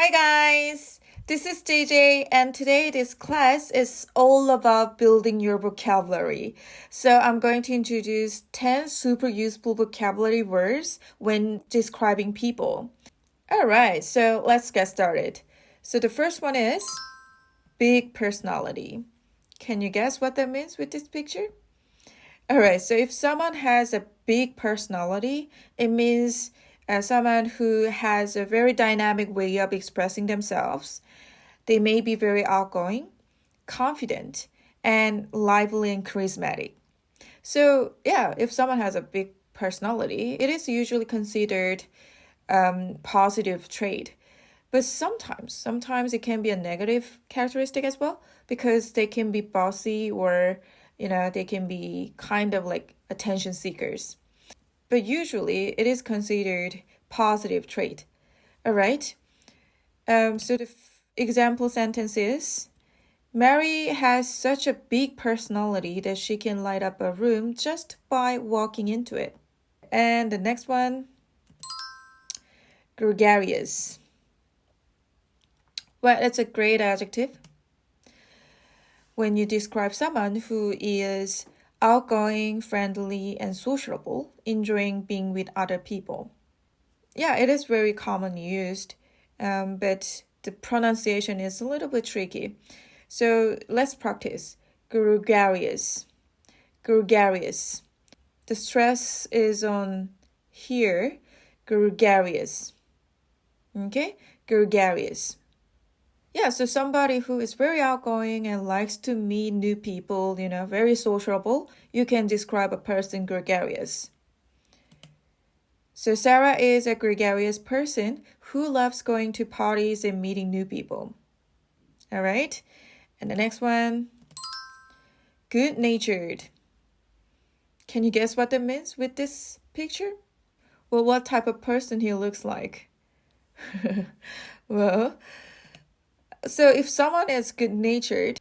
Hi guys, this is JJ and today this class is all about building your vocabulary. So I'm going to introduce 10 super useful vocabulary words when describing people. Alright, so let's get started. So the first one is big personality. Can you guess what that means with this picture? Alright, so if someone has a big personality, it means someone who has a very dynamic way of expressing themselves. They may be very outgoing, confident, and lively and charismatic. So, yeah, if someone has a big personality, it is usually considered positive trait. But sometimes it can be a negative characteristic as well because they can be bossy or, they can be kind of like attention seekers. But usually it is considered positive trait. All right. So the example sentence is, Mary has such a big personality that she can light up a room just by walking into it. And the next one, gregarious. Well, it's a great adjective when you describe someone who is outgoing, friendly, and sociable, enjoying being with other people. Yeah, it is very commonly used, but the pronunciation is a little bit tricky. So let's practice. Gregarious. Gregarious. The stress is on here. Gregarious. Okay? Gregarious. Yeah, so somebody who is very outgoing and likes to meet new people, very sociable, you can describe a person gregarious. So Sarah is a gregarious person who loves going to parties and meeting new people. All right? And the next one, good-natured. Can you guess what that means with this picture? Well, what type of person he looks like? Well, so if someone is good-natured,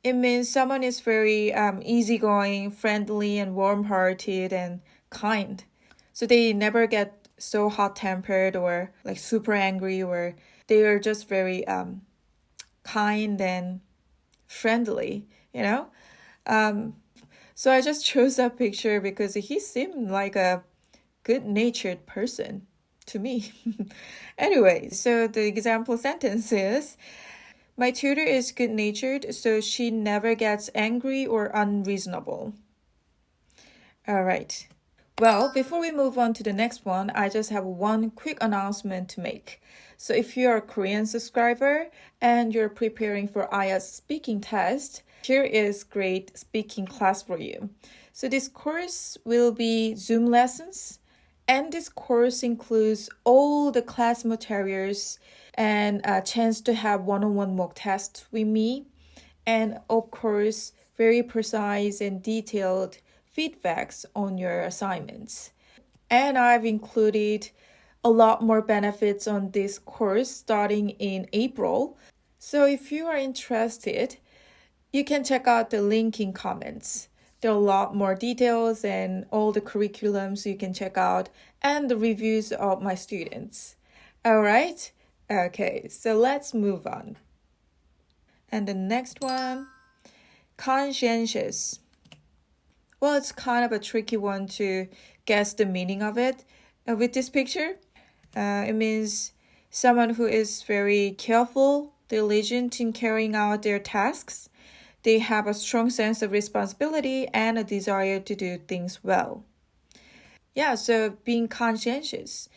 it means someone is very easygoing, friendly, and warm-hearted and kind. So they never get so hot-tempered or like super angry, or they are just very kind and friendly, So I just chose that picture because he seemed like a good-natured person to me. Anyway, so the example sentence is, my tutor is good-natured, so she never gets angry or unreasonable. All right. Well, before we move on to the next one, I just have one quick announcement to make. So if you're a Korean subscriber and you're preparing for IELTS speaking test, here is great speaking class for you. So this course will be Zoom lessons, and this course includes all the class materials and a chance to have one-on-one mock tests with me, and of course, very precise and detailed feedbacks on your assignments. And I've included a lot more benefits on this course starting in April. So if you are interested, you can check out the link in comments. There are a lot more details and all the curriculums you can check out and the reviews of my students. All right? Okay, so let's move on. And the next one, conscientious. Well, it's kind of a tricky one to guess the meaning of it. With this picture, it means someone who is very careful, diligent in carrying out their tasks. They have a strong sense of responsibility and a desire to do things well. Yeah, so being conscientious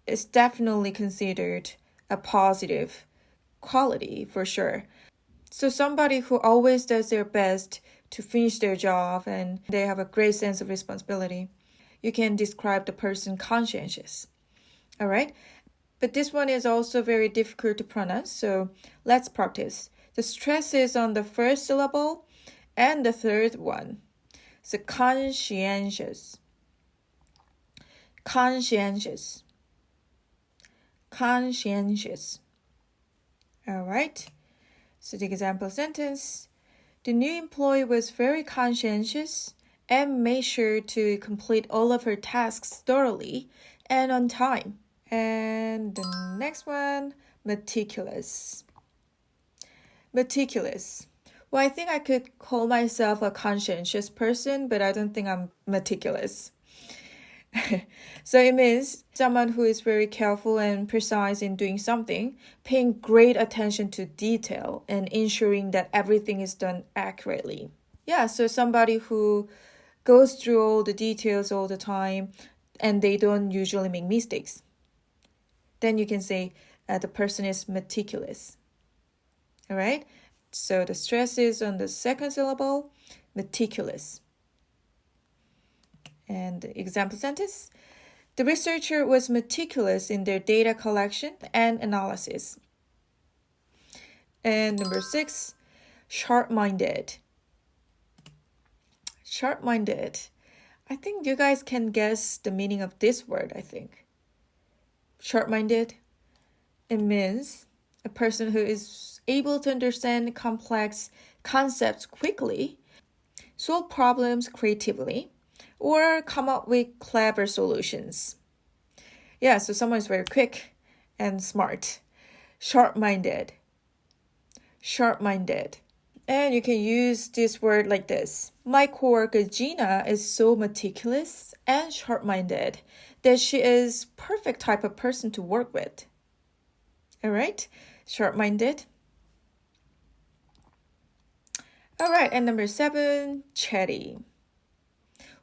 is definitely considered a positive quality for sure. So somebody who always does their best to finish their job and they have a great sense of responsibility. You can describe the person conscientious. All right? But this one is also very difficult to pronounce, so let's practice. The stress is on the first syllable and the third one. So conscientious. Conscientious. Conscientious. All right? So the example sentence, the new employee was very conscientious and made sure to complete all of her tasks thoroughly and on time. And the next one, Meticulous. Meticulous. Well, I think I could call myself a conscientious person, but I don't think I'm meticulous. So it means someone who is very careful and precise in doing something, paying great attention to detail and ensuring that everything is done accurately. Yeah, so somebody who goes through all the details all the time and they don't usually make mistakes. Then you can say the person is meticulous. All right? So the stress is on the second syllable, meticulous. And the example sentence, the researcher was meticulous in their data collection and analysis. And number 6, sharp-minded. Sharp-minded. I think you guys can guess the meaning of this word, I think. Sharp-minded, it means a person who is able to understand complex concepts quickly, solve problems creatively, or come up with clever solutions. Yeah, so someone is very quick and smart. Sharp-minded. Sharp-minded. And you can use this word like this. My coworker Gina is so meticulous and sharp-minded that she is perfect type of person to work with. All right? Sharp-minded. All right, and number 7, chatty.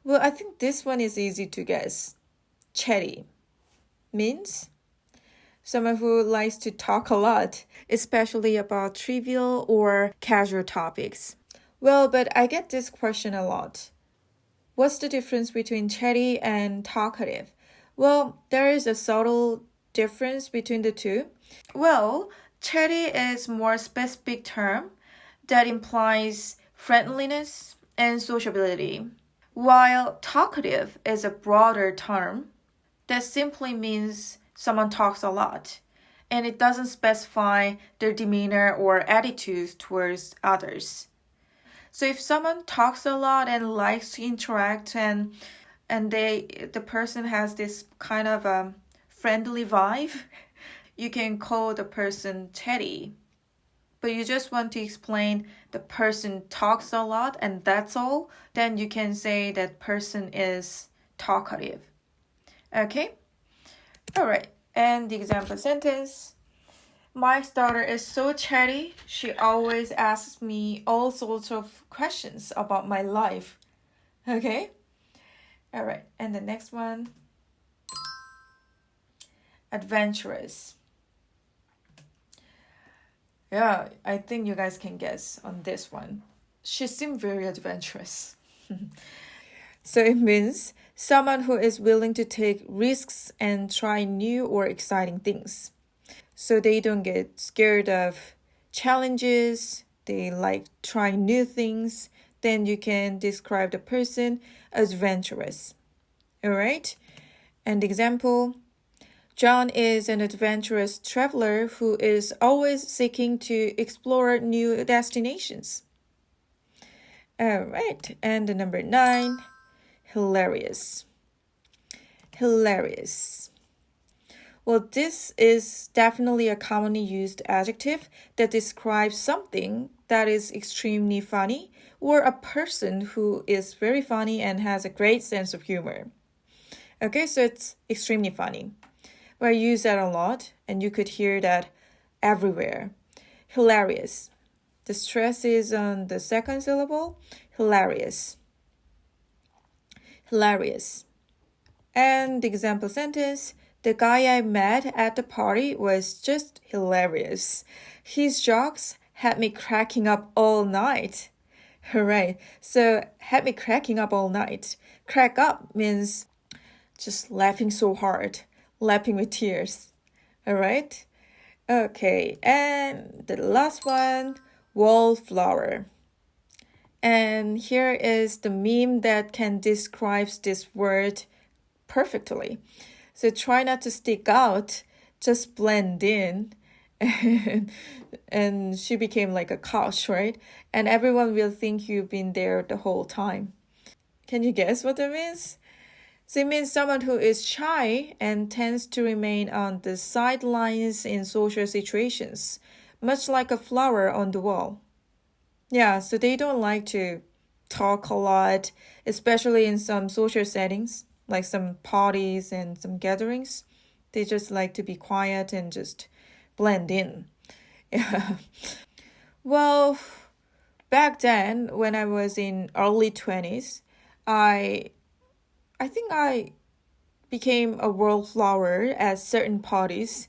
Well, I think this one is easy to guess. Chatty means someone who likes to talk a lot, especially about trivial or casual topics. Well, but I get this question a lot. What's the difference between chatty and talkative? Well, there is a subtle difference between the two. Well, chatty is more specific term that implies friendliness and sociability, while talkative is a broader term that simply means someone talks a lot, and it doesn't specify their demeanor or attitudes towards others. So if someone talks a lot and likes to interact and the person has this kind of a friendly vibe, you can call the person chatty. But you just want to explain the person talks a lot and that's all, then you can say that person is talkative. Okay? All right. And the example sentence. My daughter is so chatty. She always asks me all sorts of questions about my life. Okay? All right. And the next one. Adventurous. Yeah, I think you guys can guess on this one. She seemed very adventurous. So it means someone who is willing to take risks and try new or exciting things. So they don't get scared of challenges. They like trying new things. Then you can describe the person as adventurous. All right? And example, John is an adventurous traveler who is always seeking to explore new destinations. All right, and the number 9, hilarious. Hilarious. Well, this is definitely a commonly used adjective that describes something that is extremely funny or a person who is very funny and has a great sense of humor. Okay, so it's extremely funny. Well, I use that a lot, and you could hear that everywhere. Hilarious. The stress is on the second syllable. Hilarious. Hilarious. And the example sentence, the guy I met at the party was just hilarious. His jokes had me cracking up all night. Alright, so had me cracking up all night. Crack up means just laughing so hard. Laughing with tears. All right? Okay, and the last one, wallflower. And here is the meme that can describe this word perfectly. So try not to stick out, just blend in. And she became like a couch, right? And everyone will think you've been there the whole time. Can you guess what that means? So it means someone who is shy and tends to remain on the sidelines in social situations, much like a flower on the wall. Yeah, so they don't like to talk a lot, especially in some social settings, like some parties and some gatherings. They just like to be quiet and just blend in. Yeah. Well, back then when I was in early 20s, I I think I became a wallflower at certain parties.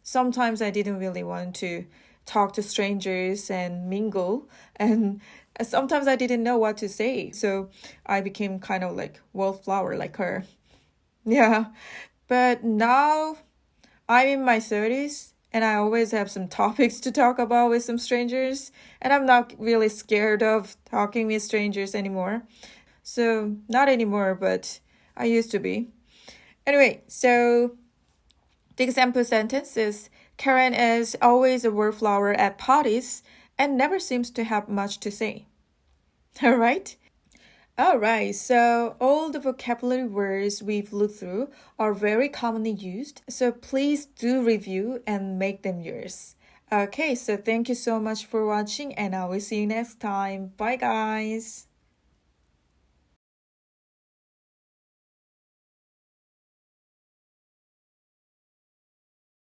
Sometimes I didn't really want to talk to strangers and mingle, and sometimes I didn't know what to say. So I became kind of like wallflower like her. Yeah. But now I'm in my 30s and I always have some topics to talk about with some strangers, and I'm not really scared of talking with strangers anymore. So, not anymore, but I used to be. Anyway, so the example sentence is Karen is always a wallflower at parties and never seems to have much to say. All right? All right, so all the vocabulary words we've looked through are very commonly used, so please do review and make them yours. Okay, so thank you so much for watching, and I will see you next time. Bye, guys.